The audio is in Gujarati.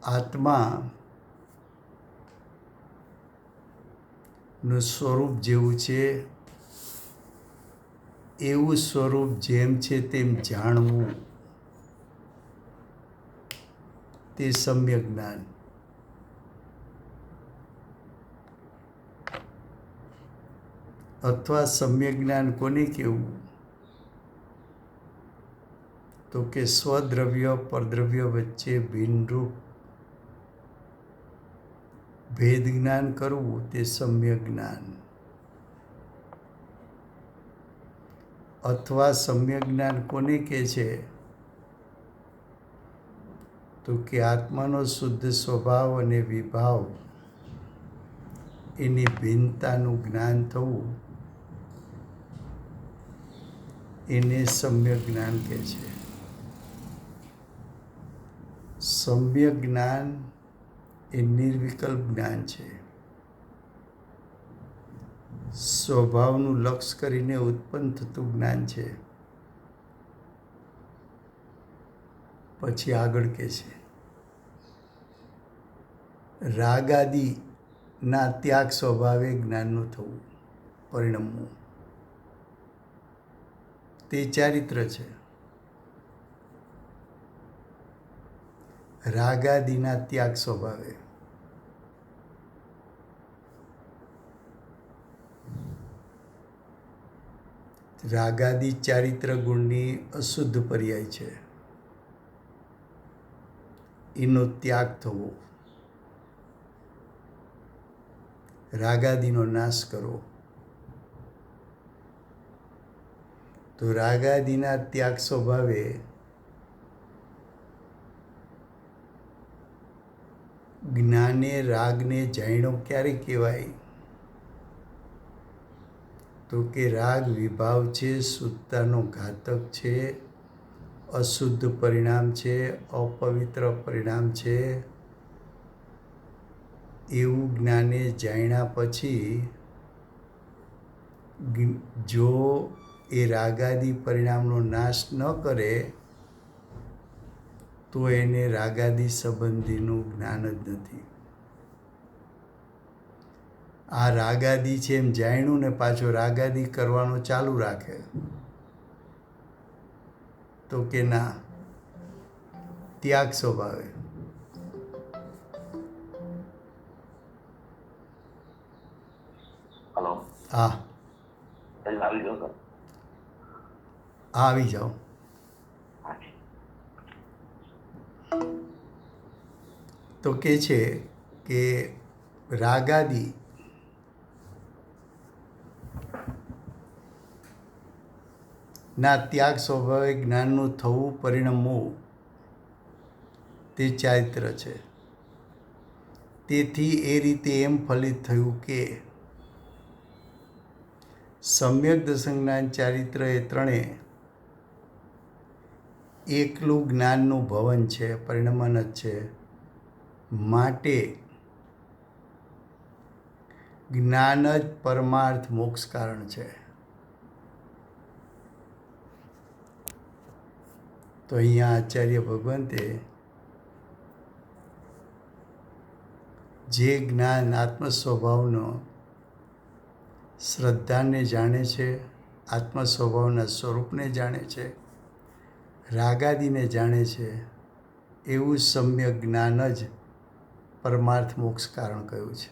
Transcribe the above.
આત્માનું સ્વરૂપ જેવું છે એવું સ્વરૂપ જેમ છે તેમ જાણવું તે સમ્યક જ્ઞાન. અથવા સમ્યક જ્ઞાન કોને કહેવું? તો કે સ્વદ્રવ્ય પરદ્રવ્ય વચ્ચે ભિન્નરૂપ ભેદ જ્ઞાન કરવું તે સમ્યક જ્ઞાન. અથવા સમ્યક જ્ઞાન કોને કહે છે? તો કે આત્માનો શુદ્ધ સ્વભાવ અને વિભાવ એની ભિન્નતાનું જ્ઞાન થવું એને સમ્યક જ્ઞાન કહે છે. સમ્યક જ્ઞાન એ નિર્વિકલ્પ જ્ઞાન છે. સ્વભાવનું લક્ષ્ય કરીને ઉત્પન્ન થતું જ્ઞાન છે. પછી આગળ કહે છે રાગાદિના ત્યાગ સ્વભાવે જ્ઞાનનું થવું, પરિણમવું તે ચારિત્ર છે. રાગાદિના ત્યાગ સ્વભાવે રાગાદિ ચારિત્ર ગુણની અશુદ્ધ પર્યાય છે. એનો ત્યાગ થવો, રાગાદિનો નાશ કરવો. તો રાગાદિના ત્યાગ સ્વભાવે જ્ઞાને રાગને જાણ્યો ક્યારે કહેવાય? તો કે રાગ વિભાવ છે, શુદ્ધતાનો ઘાતક છે, અશુદ્ધ પરિણામ છે, અપવિત્ર પરિણામ છે. એવું જ્ઞાને જાણ્યા પછી જો એ રાગાદિ પરિણામનો નાશ ન કરે તો એને રાગાદિ સંબંધીનું જ્ઞાન જ નથી. આ રાગાદિ છે એમ જાણ્યું ને પાછો રાગાદિ કરવાનો ચાલુ રાખે તો કે ના, ત્યાગ સ્વભાવે. હલો, હા આવી જાઓ સર. આવી જાઓ. તો કે છે કે રાગાદિ ના ત્યાગ સ્વભાવે જ્ઞાનનું થવું, પરિણમવું તે ચારિત્ર છે. તેથી એ રીતે એમ ફલિત થયું કે સમ્યક દશજ્ઞાન ચારિત્ર એ ત્રણે એકલું જ્ઞાનનું ભવન છે, પરિણમન જ છે. માટે જ્ઞાન જ પરમાર્થ મોક્ષ કારણ છે. તો અહીંયા આચાર્ય ભગવંતે જે જ્ઞાન આત્મ સ્વભાવનો શ્રદ્ધાને જાણે છે, આત્મ સ્વભાવના સ્વરૂપને જાણે છે, રાગાદિને જાણે છે, એવું સમ્યક જ્ઞાન જ પરમાર્થ મોક્ષ કારણ કહ્યું છે.